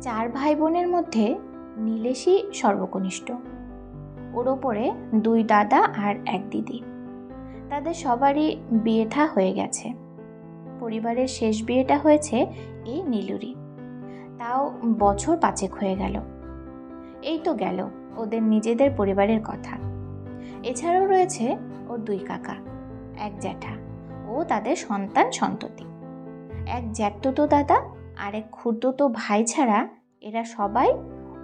চার ভাই বোনের মধ্যে নীলেশই সর্বকনিষ্ঠ। ওর ওপরে দুই দাদা আর এক দিদি। তাদের সবারই বিয়ে থা হয়ে গেছে। পরিবারের শেষ বিয়েটা হয়েছে এই নীলুরই, তাও বছর 5 হয়ে গেল। এই তো গেল ওদের নিজেদের পরিবারের কথা। এছাড়াও রয়েছে ওর দুই কাকা, এক জ্যাঠা ও তাদের সন্তান সন্ততি, এক জ্যাঠতো দাদা আর এক খুড়তো ভাই ছাড়া এরা সবাই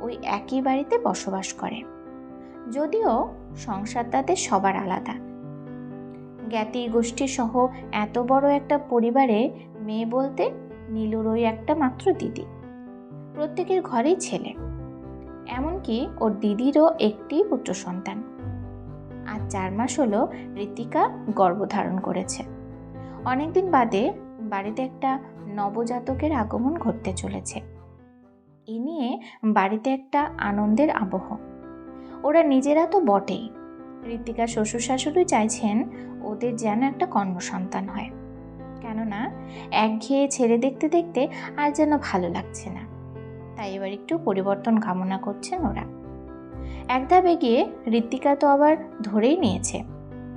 ওই একই বাড়িতে বসবাস করে। যদিও সংসার তাদের সবার আলাদা। জ্ঞাতি গোষ্ঠী সহ এত বড় একটা পরিবারে মেয়ে বলতে নীলুর ওই একটা মাত্র দিদি। প্রত্যেকের ঘরেই ছেলে, এমনকি ওর দিদিরও একটি পুত্র সন্তান। আজ 4 মাস হলো ঋতিকা গর্ভধারণ করেছে। অনেকদিন বাদে বাড়িতে একটা নবজাতকের আগমন ঘটতে চলেছে। এ নিয়ে বাড়িতে একটা আনন্দের আবহ। ওরা নিজেরা তো বটেই, ঋতিকার শ্বশুর শাশুড়ি চাইছেন ওদের যেন একটা কন্যা সন্তান হয়। কেননা একঘেয়ে ছেড়ে দেখতে দেখতে আর যেন ভালো লাগছে না, তাই এবার একটু পরিবর্তন কামনা করছেন ওরা। এক ধাপে গিয়ে ঋতিকা তো আবার ধরেই নিয়েছে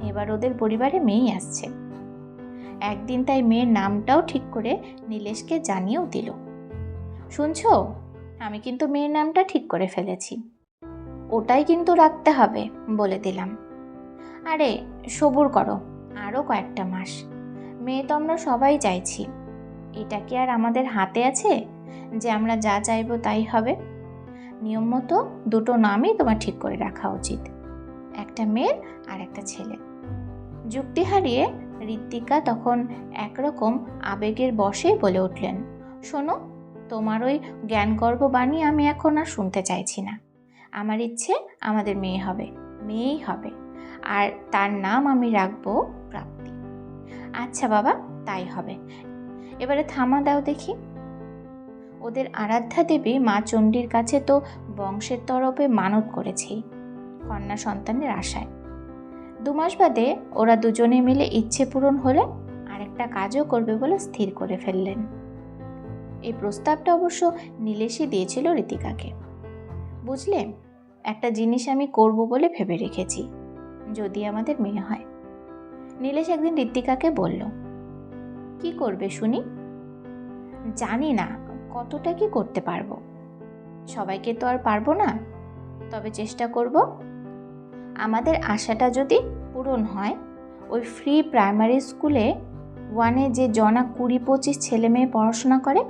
এবার ওদের পরিবারে মেয়েই আসছে। একদিন তাই মেয়ের নামটাও ঠিক করে নীলেশকে জানিয়েও দিল, শুনছো, আমি কিন্তু মেয়ের নামটা ঠিক করে ফেলেছি, ওটাই কিন্তু রাখতে হবে বলে দিলাম। আরে সবুর করো, আরও কয়েকটা মাস, মেয়ে তো আমরা সবাই চাইছি। এটা কি আর আমাদের হাতে আছে যে আমরা যা চাইবো তাই হবে? নিয়ম মতো 2টো নামই তোমার ঠিক করে রাখা উচিত, একটা মেয়ের আর একটা ছেলে। যুক্তি হারিয়ে ঋতিকা তখন একরকম আবেগের বশেই বলে উঠলেন, শোনো, তোমার ওই জ্ঞানগর্ভ বাণী আমি এখন আর শুনতে চাইছি না। আমার ইচ্ছে আমাদের মেয়ে হবে, মেয়েই হবে, আর তার নাম আমি রাখবো প্রাপ্তি। আচ্ছা বাবা, তাই হবে, এবারে থামা দাও দেখি। ওদের আরাধ্যা দেবী মা চণ্ডীর কাছে তো বংশের তরফে মানত করেছেই কন্যা সন্তানের আশায়। 2 মাস বাদে ওরা দুজনে মিলে ইচ্ছে পূরণ হলে আরেকটা কাজও করবে বলে স্থির করে ফেললেন। এই প্রস্তাবটা অবশ্য নীলেশই দিয়েছিল ঋতিকাকে। বুঝলে, একটা জিনিস আমি করব বলে ভেবে রেখেছি, যদি আমাদের মেয়ে হয়। নীলেশ একদিন ঋতিকাকে বলল, কি করবে শুনি? জানি না কতটা কি করতে পারবো, সবাইকে তো আর পারবো না, তবে চেষ্টা করব। আমাদের আশাটা যদি পূরণ হয়, ওই ফ্রি প্রাইমারি স্কুলে 1-এ যে জনা 20-25 ছেলে মেয়ে পড়াশোনা করে,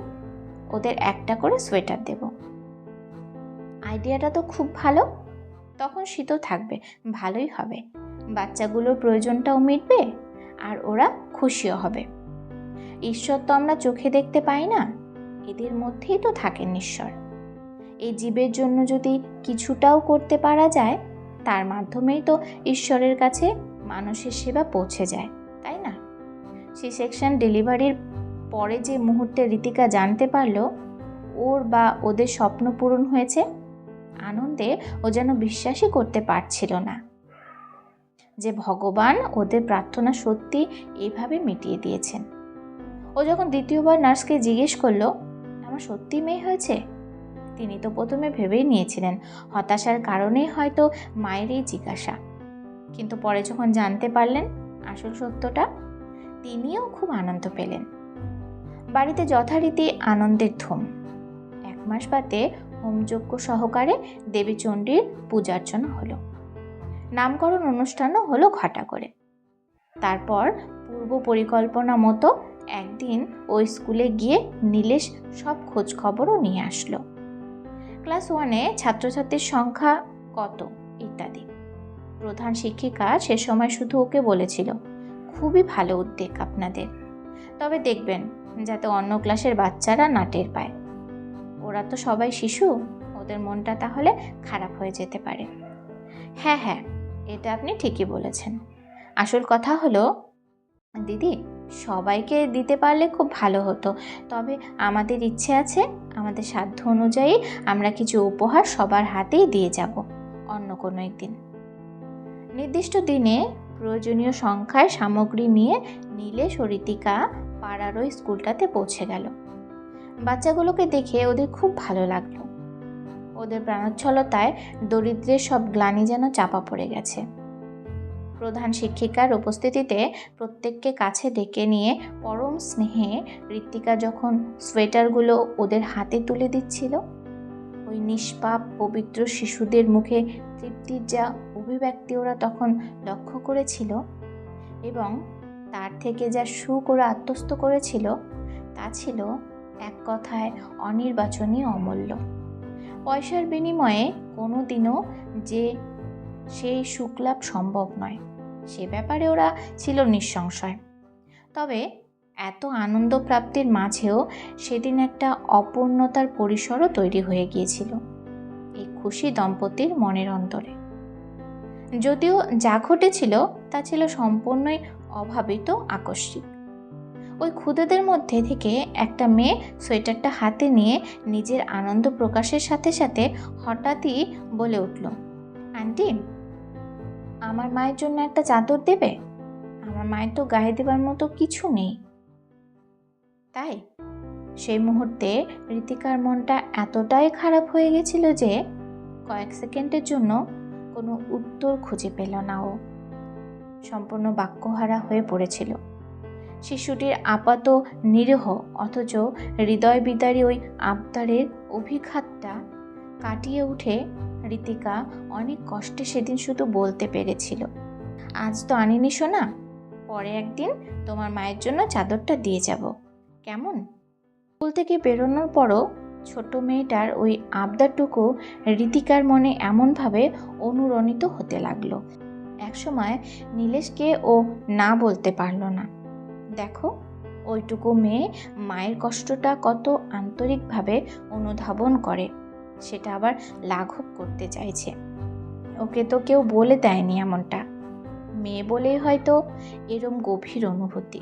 ওদের একটা করে সোয়েটার দেব। আইডিয়াটা তো খুব ভালো, তখন শীতও থাকবে, ভালোই হবে, বাচ্চাগুলোর প্রয়োজনটাও মিটবে আর ওরা খুশিও হবে। ঈশ্বর তো আমরা চোখে দেখতে পাই না, এদের মধ্যেই তো থাকেন ঈশ্বর। এই জীবের জন্য যদি কিছুটাও করতে পারা যায়, তার মাধ্যমেই তো ঈশ্বরের কাছে মানুষের সেবা পৌঁছে যায়, তাই না? সি সেকশন ডেলিভারির পরে যে মুহূর্তে ঋতিকা জানতে পারল ওর বা ওদের স্বপ্ন পূরণ হয়েছে, আনন্দে ও যেন বিশ্বাসই করতে পারছিল না যে ভগবান ওদের প্রার্থনা সত্যি এইভাবে মিটিয়ে দিয়েছেন। ও যখন দ্বিতীয়বার নার্সকে জিজ্ঞেস করলো, আমার সত্যি মেয়ে হয়েছে, তিনি তো প্রথমে ভেবেই নিয়েছিলেন হতাশার কারণেই হয়তো মায়ের এই জিজ্ঞাসা, কিন্তু পরে যখন জানতে পারলেন আসল সত্যটা, তিনিও খুব আনন্দ পেলেন। বাড়িতে যথারীতি আনন্দের ধুম। 1 মাস বাদে হোমযজ্ঞ সহকারে দেবী চণ্ডীর পূজার্চনা হলো। নামকরণ অনুষ্ঠানও হলো ঘটা করে। তারপর পূর্ব পরিকল্পনা মতো একদিন ওই স্কুলে গিয়ে নীলেশ সব খোঁজ খবরও নিয়ে আসলো। ক্লাস 1-এ ছাত্রছাত্রীর সংখ্যা কত ইত্যাদি। প্রধান শিক্ষিকা সে সময় শুধু ওকে বলেছিল, খুবই ভালো উদ্যোগ আপনাদের, তবে দেখবেন যাতে অন্য ক্লাসের বাচ্চারা না টের পায়, ওরা তো সবাই শিশু, ওদের মনটা তাহলে খারাপ হয়ে যেতে পারে। হ্যাঁ হ্যাঁ, এটা আপনি ঠিকই বলেছেন। আসল কথা হলো দিদি, সবাইকে দিতে পারলে খুব ভালো হতো, তবে আমাদের ইচ্ছে আছে আমাদের সাধ্য অনুযায়ী আমরা কিছু উপহার সবার হাতেই দিয়ে যাব অন্য কোনো একদিন। নির্দিষ্ট দিনে প্রয়োজনীয় সংখ্যায় সামগ্রী নিয়ে নীলেশ ও ঋতিকা পাড়ার ওই স্কুলটাতে পৌঁছে গেল। বাচ্চাগুলোকে দেখে ওদের খুব ভালো লাগলো। ওদের প্রাণোচ্ছলতায় দরিদ্রের সব গ্লানি যেন চাপা পড়ে গেছে। প্রধান শিক্ষিকার উপস্থিতিতে প্রত্যেককে কাছে ডেকে নিয়ে পরম স্নেহে ঋত্বিকা যখন সোয়েটারগুলো ওদের হাতে তুলে দিচ্ছিল, ওই নিষ্পাপ পবিত্র শিশুদের মুখে তৃপ্তির যা অভিব্যক্তি ওরা তখন লক্ষ্য করেছিল এবং তার থেকে যা সুখ ওরা আত্মস্থ করেছিল, তা ছিল এক কথায় অনির্বাচনীয় অমূল্য। পয়সার বিনিময়ে কোনো দিনও যে সেই সুখলাভ সম্ভব নয়, সে ব্যাপারে ওরা ছিল নিঃসংশয়। তবে এত আনন্দ প্রাপ্তির মাঝেও সেদিন একটা অপূর্ণতার পরিসরও তৈরি হয়ে গিয়েছিল এই খুশি দম্পতির মনের অন্তরে। যদিও যা ঘটেছিল তা ছিল সম্পূর্ণই অভাবিত, আকস্মিক। ওই খুদেদের মধ্যে থেকে একটা মেয়ে সোয়েটারটা হাতে নিয়ে নিজের আনন্দ প্রকাশের সাথে সাথে হঠাৎই বলে উঠল, আন্টি, আমার মায়ের জন্য একটা চাদর দেবে? আমার মায়ের তো গায়ে দেবার মতো কিছু নেই। তাই সেই মুহূর্তে ঋতিকার মনটা এতটাই খারাপ হয়ে গেছিল যে কয়েক সেকেন্ডের জন্য কোনো উত্তর খুঁজে পেল না। ও সম্পূর্ণ বাক্যহারা হয়ে পড়েছিল। শিশুটির আপাত নিরীহ অথচ হৃদয় বিদারী ওই আবদারের অভিঘাতটা কাটিয়ে উঠে ঋতিকা অনেক কষ্টে সেদিন শুধু বলতে পেরেছিল, আজ তো আনিনি সোনা, পরে একদিন তোমার মায়ের জন্য চাদরটা দিয়ে যাব, কেমন? স্কুল থেকে বেরোনোর পরও ছোট মেয়েটার ওই আবদারটুকু ঋতিকার মনে এমনভাবে অনুরণিত হতে লাগলো, একসময় নীলেশকে ও না বলতে পারল না। দেখো, ওইটুকু মেয়ে মায়ের কষ্টটা কত আন্তরিকভাবে অনুধাবন করে, সেটা আবার লাঘব করতে চাইছে। ওকে তো কেউ বলে দেয়নি এমনটা, মেয়ে বলেই হয়তো এরম গভীর অনুভূতি।